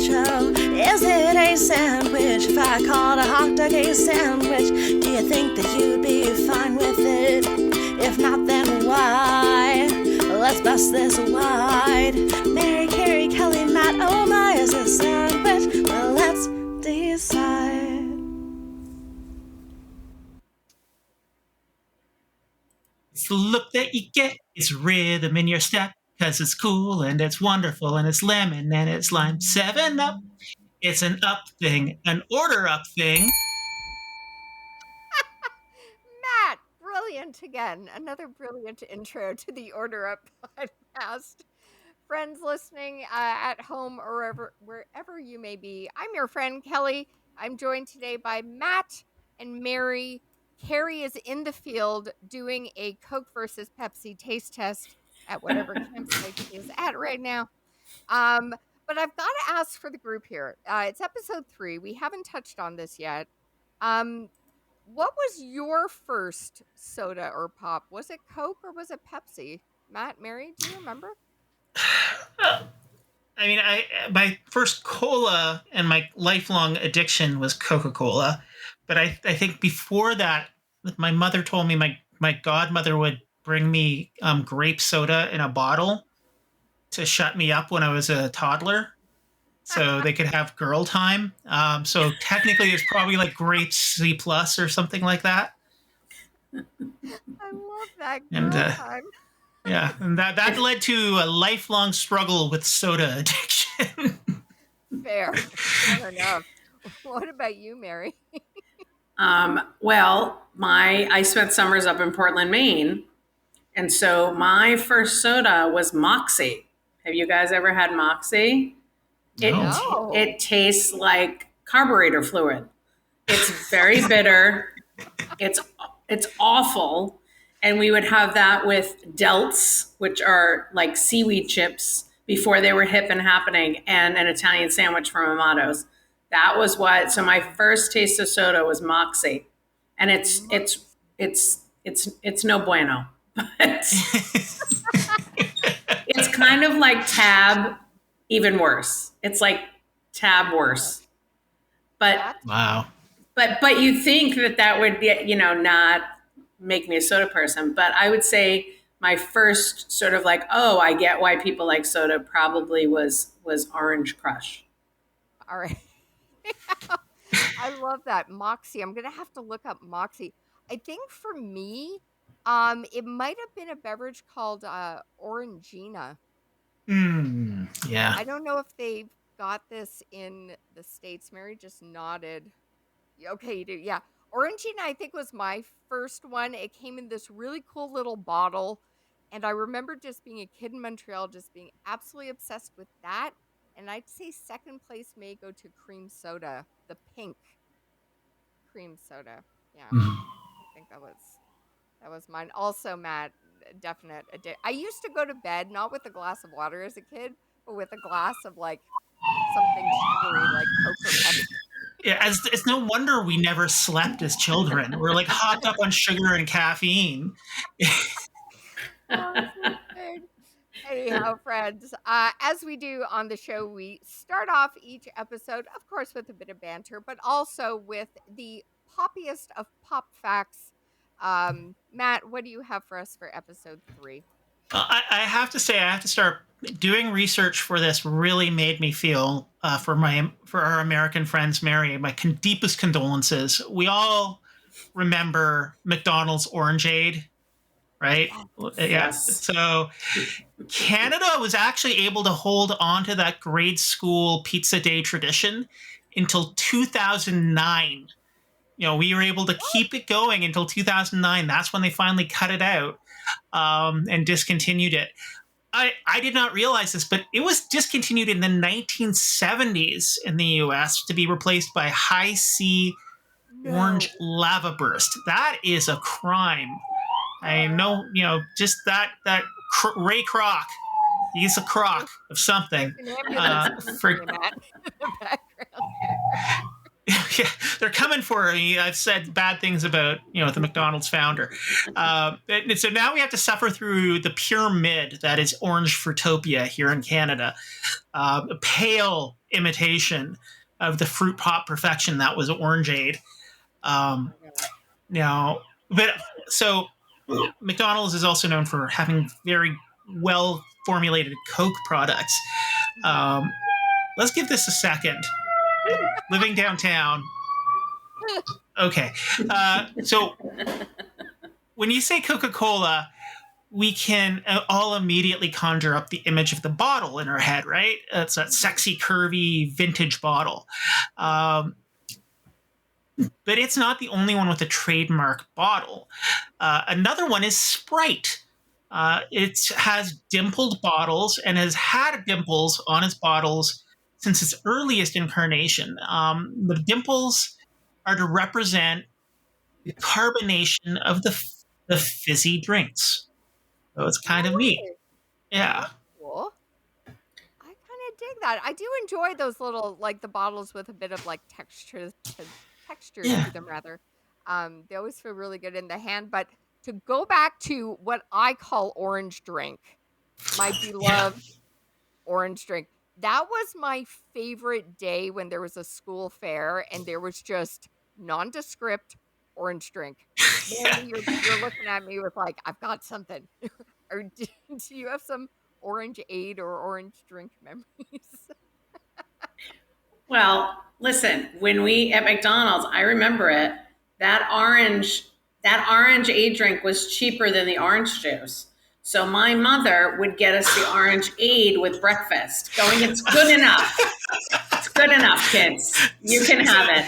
show. Is it a sandwich? If I called a hot dog a sandwich, do you think that you'd be fine with it? If not, then why? Let's bust this wide. Mary, Carrie, Kelly, Matt, oh my, is it a sandwich? Well, let's decide. It's the look that you get. It's rhythm in your step. Cause it's cool and it's wonderful and it's lemon and it's lime. 7-Up. It's an up thing, an order up thing. Matt, brilliant again. Another brilliant intro to the Order Up podcast. Friends listening at home or wherever you may be, I'm your friend Kelly. I'm joined today by Matt and Mary. Carrie is in the field doing a Coke versus Pepsi taste test at whatever campsite she is at right now. But I've got to ask for the group here. It's episode 3. We haven't touched on this yet. What was your first soda or pop? Was it Coke or was it Pepsi? Matt, Mary, do you remember? I mean, my first cola and my lifelong addiction was Coca-Cola. But I think before that, my mother told me my godmother would bring me grape soda in a bottle to shut me up when I was a toddler, so they could have girl time. So technically, it's probably like grape C plus or something like that. I love that girl time. Yeah, and that led to a lifelong struggle with soda addiction. Fair enough. What about you, Mary? Well, I spent summers up in Portland, Maine. And so my first soda was Moxie. Have you guys ever had Moxie? No. It tastes like carburetor fluid. It's very bitter. It's awful. And we would have that with Delts, which are like seaweed chips before they were hip and happening, and an Italian sandwich from Amato's. That was so my first taste of soda was Moxie. And it's no bueno. But it's kind of like Tab, even worse. It's like Tab worse. But wow. But you'd think that would be, not make me a soda person. But I would say my first sort of like, oh, I get why people like soda probably was Orange Crush. All right. I love that. Moxie. I'm going to have to look up Moxie. I think for me, it might have been a beverage called Orangina. Yeah. I don't know if they've got this in the States. Mary just nodded. Okay, you do. Yeah. Orangina, I think, was my first one. It came in this really cool little bottle. And I remember just being a kid in Montreal, just being absolutely obsessed with that. And I'd say second place may go to cream soda, the pink cream soda. Yeah. I think that was mine. Also, Matt, definite. I used to go to bed not with a glass of water as a kid, but with a glass of like something sugary like Coke or Pepsi. Yeah, it's no wonder we never slept as children. We're like hopped up on sugar and caffeine. Anyhow, friends, as we do on the show, we start off each episode, of course, with a bit of banter, but also with the poppiest of pop facts. Matt, what do you have for us for episode 3? I have to say, I have to start doing research for this. Really made me feel for our American friends, Mary, my deepest condolences. We all remember McDonald's Orangeade, right? Yes. So Canada was actually able to hold on to that grade school pizza day tradition until 2009. We were able to keep it going until 2009. That's when they finally cut it out and discontinued it. I did not realize this, but it was discontinued in the 1970s in the U.S. to be replaced by High C Orange Lava Burst. That is a crime. I know, just that Ray Kroc. He's a croc of something. Yeah, they're coming for me. I've said bad things about the McDonald's founder, and so now we have to suffer through the pure mid that is Orange Fruitopia here in Canada, a pale imitation of the fruit pop perfection that was Orangeade. Um, now, but so McDonald's is also known for having very well formulated Coke products. Um, let's give this a second. Living downtown. Okay. So when you say Coca-Cola, we can all immediately conjure up the image of the bottle in our head, right? It's that sexy, curvy, vintage bottle. But it's not the only one with a trademark bottle. Another one is Sprite. It has dimpled bottles and has had dimples on its bottles since its earliest incarnation. The dimples are to represent the carbonation of the fizzy drinks. So it's kind of neat. Really? Yeah. That's cool. I kind of dig that. I do enjoy those little, like the bottles with a bit of like texture Yeah. to them, rather. They always feel really good in the hand. But to go back to what I call orange drink, my beloved orange drink. That was my favorite day when there was a school fair and there was just nondescript orange drink. Yeah. Mandy, you're looking at me with like, I've got something. Or do you have some orange aid or orange drink memories? Well, listen, when we at McDonald's, I remember it. That orange aid drink was cheaper than the orange juice. So my mother would get us the orange aid with breakfast, going, it's good enough. It's good enough, kids. You can have it.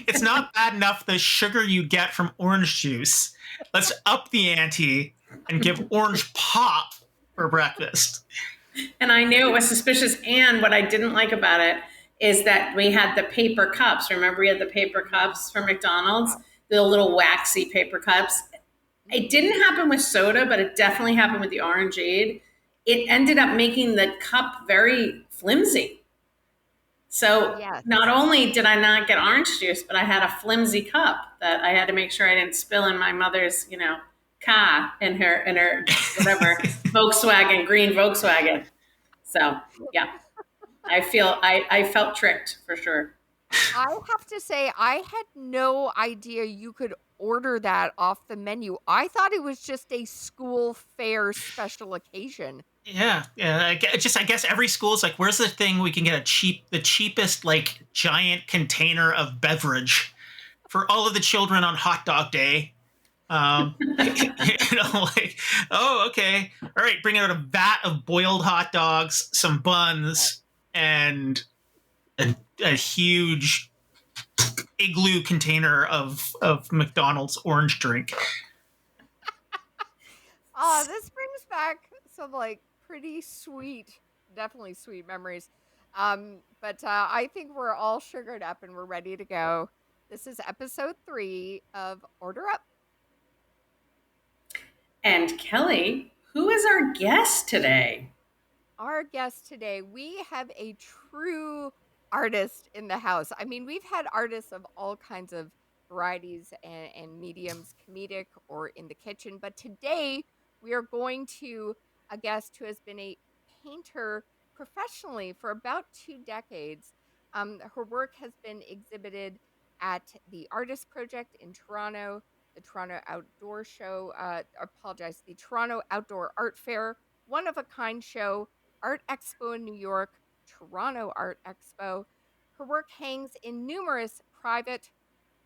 It's not bad enough the sugar you get from orange juice. Let's up the ante and give orange pop for breakfast. And I knew it was suspicious. And what I didn't like about it is that we had the paper cups. Remember, we had the paper cups from McDonald's, the little waxy paper cups. It didn't happen with soda, but it definitely happened with the orangeade. It ended up making the cup very flimsy. So Yes. not only did I not get orange juice, but I had a flimsy cup that I had to make sure I didn't spill in my mother's, car in her whatever Volkswagen, green Volkswagen. So yeah, I felt tricked for sure. I have to say, I had no idea you could order that off the menu. I thought it was just a school fair special occasion. Yeah. I guess every school is like, where's the thing we can get the cheapest like giant container of beverage for all of the children on hot dog day. Like, oh, okay, all right, bring out a vat of boiled hot dogs, some buns, and a huge igloo container of McDonald's orange drink. Oh, this brings back some like pretty sweet, definitely sweet memories. But I think we're all sugared up and we're ready to go. This is episode 3 of Order Up. And Kelly, who is our guest today? Our guest today, we have a true artist in the house. I mean, we've had artists of all kinds of varieties and mediums, comedic or in the kitchen. But today we are going to a guest who has been a painter professionally for about 2 decades. Her work has been exhibited at the Artist Project in Toronto, the Toronto Outdoor Show, the Toronto Outdoor Art Fair, One of a Kind Show, Art Expo in New York, Toronto Art Expo. Her work hangs in numerous private,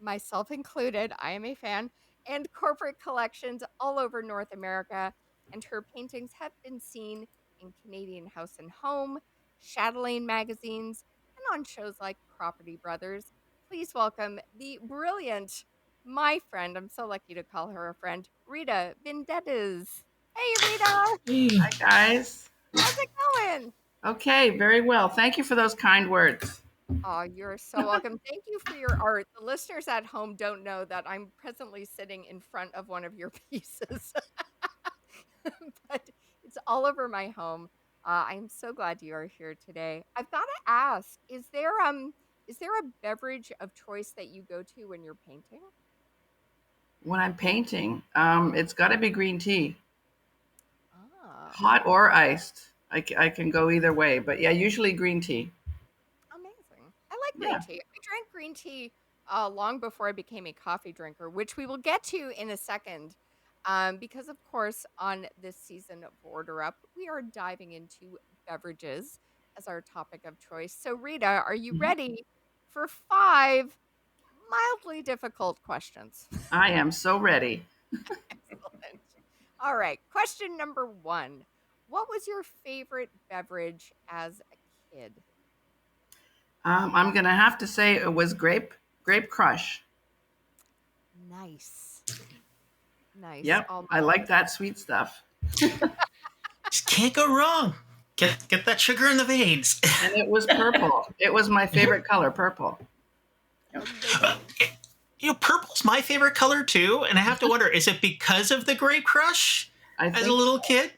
myself included, I am a fan, and corporate collections all over North America. And her paintings have been seen in Canadian House and Home, Chatelaine magazines, and on shows like Property Brothers. Please welcome the brilliant, my friend, I'm so lucky to call her a friend, Rita Vindedzis. Hey, Rita. Hi, guys. How's it going? Okay, very well. Thank you for those kind words. Oh, you're so welcome. Thank you for your art. The listeners at home don't know that I'm presently sitting in front of one of your pieces, but it's all over my home. I'm so glad you are here today. I've got to ask: is there Is there a beverage of choice that you go to when you're painting? When I'm painting, it's got to be green tea, Ah, hot or iced. I can go either way, but yeah, usually green tea. amazing. I like green Yeah. tea. I drank green tea long before I became a coffee drinker, which we will get to in a second. Because, of course, on this season of Order Up, we are diving into beverages as our topic of choice. So, Rita, are you Mhm. ready for 5 mildly difficult questions? I am so ready. Excellent. All right. Question number 1. What was your favorite beverage as a kid? I'm gonna have to say it was grape crush. Nice. Nice. Yep, I like that sweet stuff. Just can't go wrong. Get that sugar in the veins. And it was purple. It was my favorite color, purple. Amazing. Purple's my favorite color too, and I have to wonder, is it because of the Grape Crush I as a think little kid?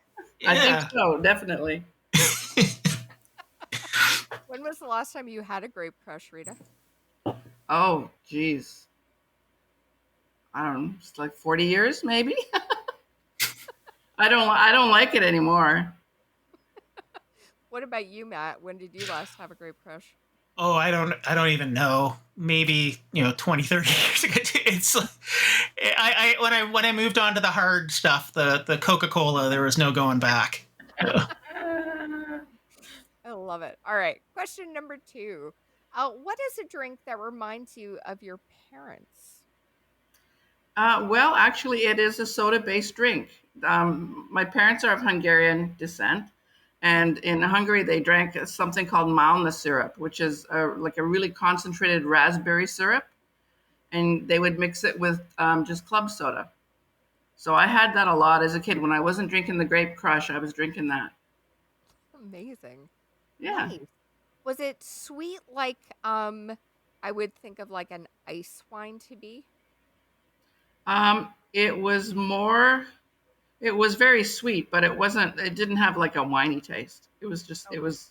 I think Yeah. so, definitely. When was the last time you had a grape crush, Rita? Oh, geez. I don't know, it's like 40 years maybe. I don't like it anymore. What about you, Matt? When did you last have a grape crush? Oh, I don't even know. Maybe 20, 30 years ago. It's when I moved on to the hard stuff, the Coca-Cola, there was no going back. I love it. All right. Question number 2. What is a drink that reminds you of your parents? Well, actually, it is a soda-based drink. My parents are of Hungarian descent, and in Hungary, they drank something called malna syrup, which is like a really concentrated raspberry syrup, and they would mix it with just club soda. So I had that a lot as a kid. When I wasn't drinking the Grape Crush, I was drinking that. Amazing. Yeah. Nice. Was it sweet like I would think of like an ice wine to be? It was more. It was very sweet, but it wasn't. It didn't have like a winey taste. It was just. It Okay. was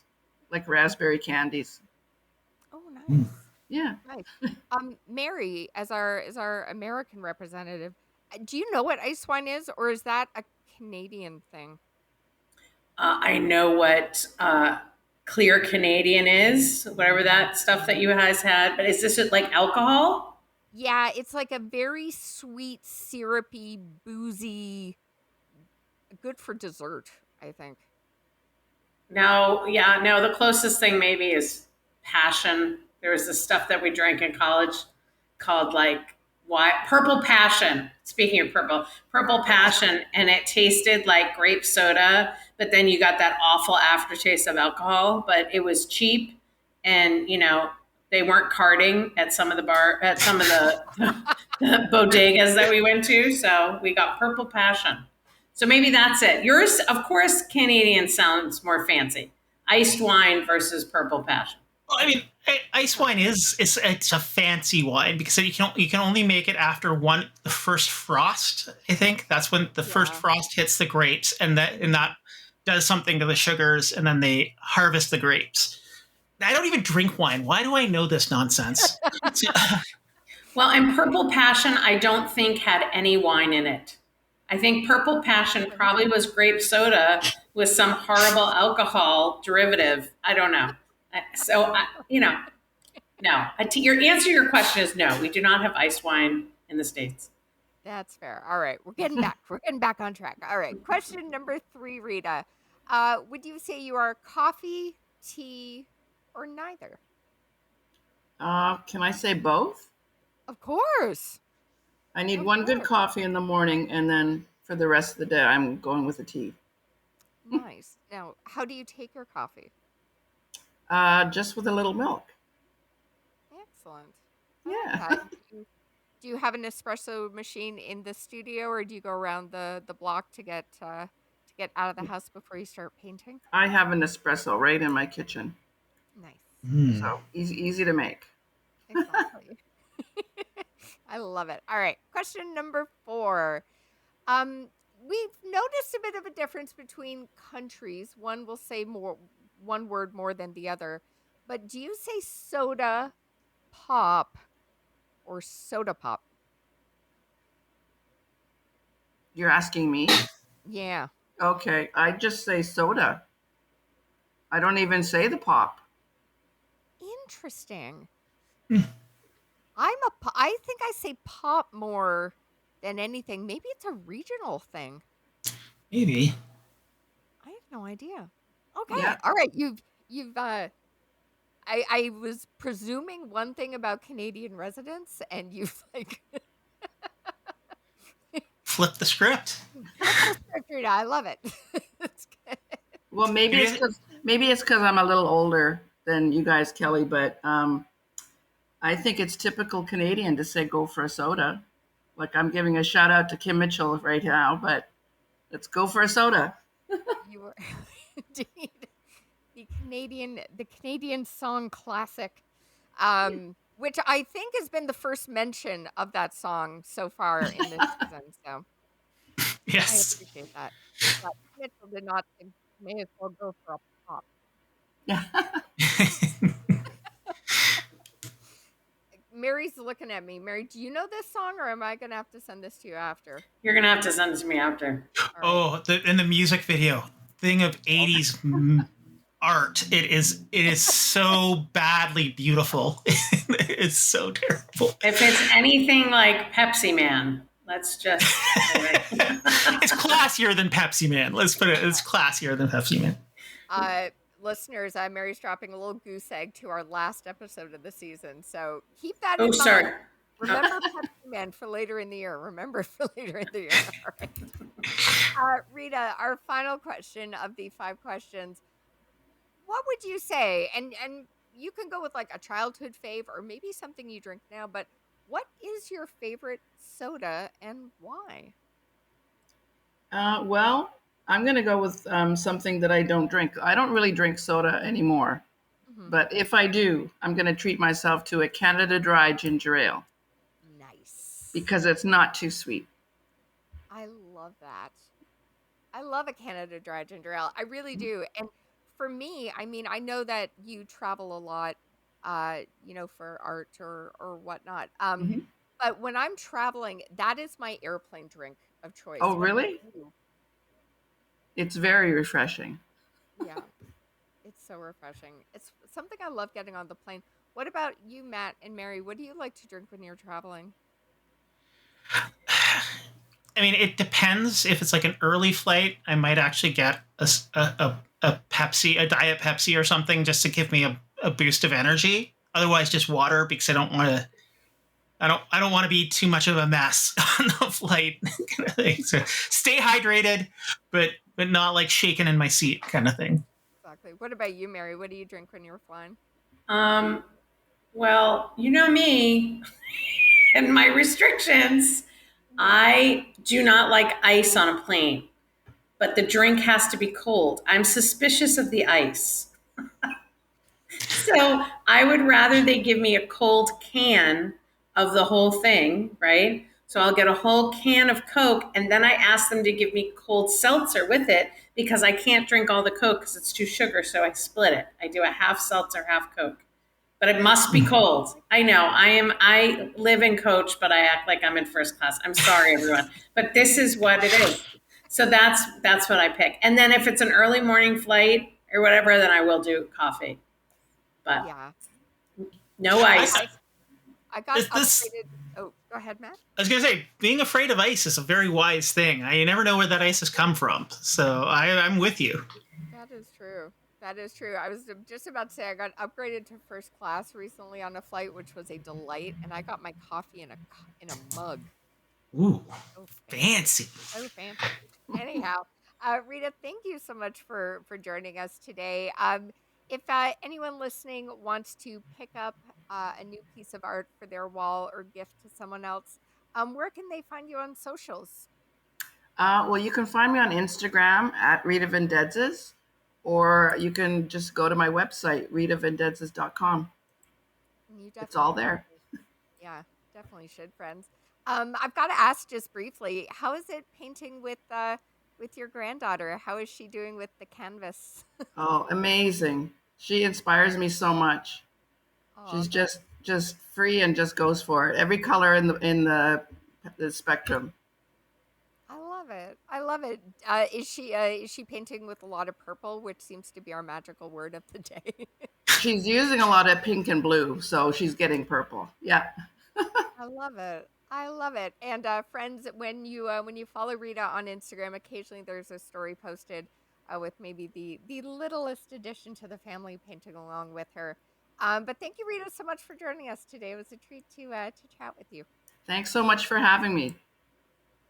like raspberry candies. Oh, nice. Yeah. Nice. Mary, as our American representative, do you know what ice wine is, or is that a Canadian thing? I know what clear Canadian is, whatever that stuff that you guys had. But is this like alcohol? Yeah, it's like a very sweet, syrupy, boozy, good for dessert, I think. No, yeah, no. The closest thing maybe is passion. There was this stuff that we drank in college called like why purple passion. Speaking of purple passion, and it tasted like grape soda, but then you got that awful aftertaste of alcohol. But it was cheap, and they weren't carding at some of the bodegas that we went to, so we got purple passion. So maybe that's it. Yours, of course, Canadian sounds more fancy. Iced wine versus purple passion. Well, I mean, ice wine it's a fancy wine because you can only make it after the first frost. I think that's when the first Yeah. frost hits the grapes, and that does something to the sugars, and then they harvest the grapes. I don't even drink wine. Why do I know this nonsense? Well, and purple passion, I don't think had any wine in it. I think purple passion probably was grape soda with some horrible alcohol derivative. I don't know. No. Your answer to your question is no. We do not have ice wine in the States. That's fair. All right, we're getting back. We're getting back on track. All right, question number 3, Rita. Would you say you are coffee, tea, or neither? Can I say both? Of course. I need Of one good course. coffee in the morning, and then for the rest of the day, I'm going with a tea. Nice. Now, how do you take your coffee? Just with a little milk. Excellent. I like Yeah. that. Do you have an espresso machine in the studio, or do you go around the block to get out of the house before you start painting? I have an espresso right in my kitchen, Nice. so easy to make. Exactly. I love it. All right. Question number 4. We've noticed a bit of a difference between countries. One will say one word more than the other. But do you say soda pop or soda pop? You're asking me? Yeah. Okay, I just say soda. I don't even say the pop. Interesting. Hmm. I think I say pop more than anything. Maybe it's a regional thing. Maybe. I have no idea. Okay. Yeah. All right. You've I was presuming one thing about Canadian residents, and you've like Flip the script. flipped the script, Rita. I love it. It's good. Well, maybe it's because I'm a little older than you guys, Kelly, but I think it's typical Canadian to say go for a soda. Like I'm giving a shout out to Kim Mitchell right now, but let's go for a soda. You were indeed the Canadian song classic, which I think has been the first mention of that song so far in this season. So I Yes. appreciate that. But Mitchell did not think may as well go for a pop. Yeah. Mary's looking at me. Mary, do you know this song, or am I gonna have to send this to you after? You're gonna have to send it to me after. All right. Oh, in the music video, thing of 80s art. It is so badly beautiful. It's so terrible. If it's anything like Pepsi Man, let's just. It's classier than Pepsi Man. Let's put it. It's classier than Pepsi Man. Listeners, Mary's dropping a little goose egg to our last episode of the season, so keep that Oh, in sorry. mind. Remember Pepsi Man for later in the year. Remember for later in the year. All right. Rita, our final question of the 5 questions. What would you say? And you can go with like a childhood fave or maybe something you drink now, but what is your favorite soda and why? Well, I'm going to go with something that I don't drink. I don't really drink soda anymore, Mhm. but if I do, I'm going to treat myself to a Canada Dry ginger ale Nice. because it's not too sweet. I love that. I love a Canada Dry ginger ale. I really do. And for me, I mean, I know that you travel a lot, for art or whatnot. Mhm. But when I'm traveling, that is my airplane drink of choice. Oh, What about really? you? It's very refreshing. Yeah, it's so refreshing. It's something I love getting on the plane. What about you, Matt and Mary? What do you like to drink when you're traveling? I mean, it depends. If it's like an early flight, I might actually get a Pepsi, a Diet Pepsi or something, just to give me a boost of energy. Otherwise, just water because I don't want to. I don't want to be too much of a mess on the flight, kind of thing. So stay hydrated, but not like shaking in my seat, kind of thing. Exactly. What about you, Mary? What do you drink when you're flying? Well, you know me and my restrictions. I do not like ice on a plane, but the drink has to be cold. I'm suspicious of the ice. So I would rather they give me a cold can of the whole thing, right? So I'll get a whole can of Coke and then I ask them to give me cold seltzer with it because I can't drink all the Coke because it's too sugar. So I split it. I do a half seltzer, half Coke. But it must be cold. I know. I live in coach, but I act like I'm in first class. I'm sorry, everyone. But this is what it is. So that's what I pick. And then if it's an early morning flight or whatever, then I will do coffee. But Yeah. no ice. I got upgraded. Oh, go ahead, Matt. I was gonna say, being afraid of ice is a very wise thing. You never know where that ice has come from. So I'm with you. That is true. That is true. I was just about to say I got upgraded to first class recently on a flight, which was a delight, and I got my coffee in a mug. Ooh, So fancy. So fancy. Anyhow, Rita, thank you so much for joining us today. If anyone listening wants to pick up a new piece of art for their wall or gift to someone else, where can they find you on socials? Well, you can find me on Instagram at Rita Vindedzis, or you can just go to my website, RitaVindedzis.com. It's all there. Yeah, definitely should, friends. I've got to ask just briefly, how is it painting with your granddaughter? How is she doing with the canvas? Oh, amazing. She inspires me so much. Oh, She's just just free and just goes for it. Every color in the spectrum. I love it. I love it. Is she painting with a lot of purple, which seems to be our magical word of the day? She's using a lot of pink and blue, so she's getting purple. Yeah. I love it. I love it. And friends, when you follow Rita on Instagram, occasionally there's a story posted with maybe the littlest addition to the family painting along with her. But thank you, Rita, so much for joining us today. It was a treat to chat with you. Thanks so much for having me.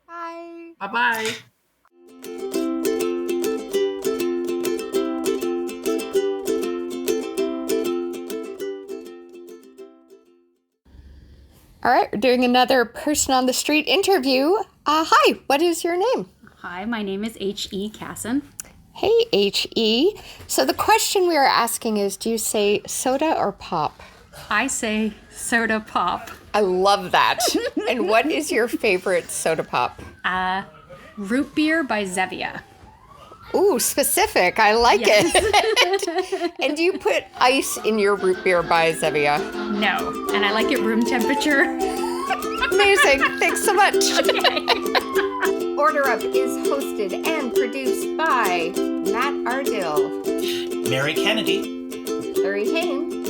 Bye. Bye-bye. All right, we're doing another person on the street interview. Hi, what is your name? Hi, my name is H.E. Casson. Hey, H.E. So the question we are asking is, do you say soda or pop? I say soda pop. I love that. And what is your favorite soda pop? Root beer by Zevia. Ooh, specific. I like it. And do you put ice in your root beer by Zevia? No, and I like it room temperature. Amazing. Thanks so much. Okay. Order Up is hosted and produced by Matt Ardill, Mary Kennedy, Larry Hain,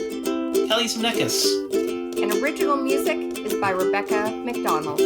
Kelly Zemeckis. and original music is by Rebecca McDonald.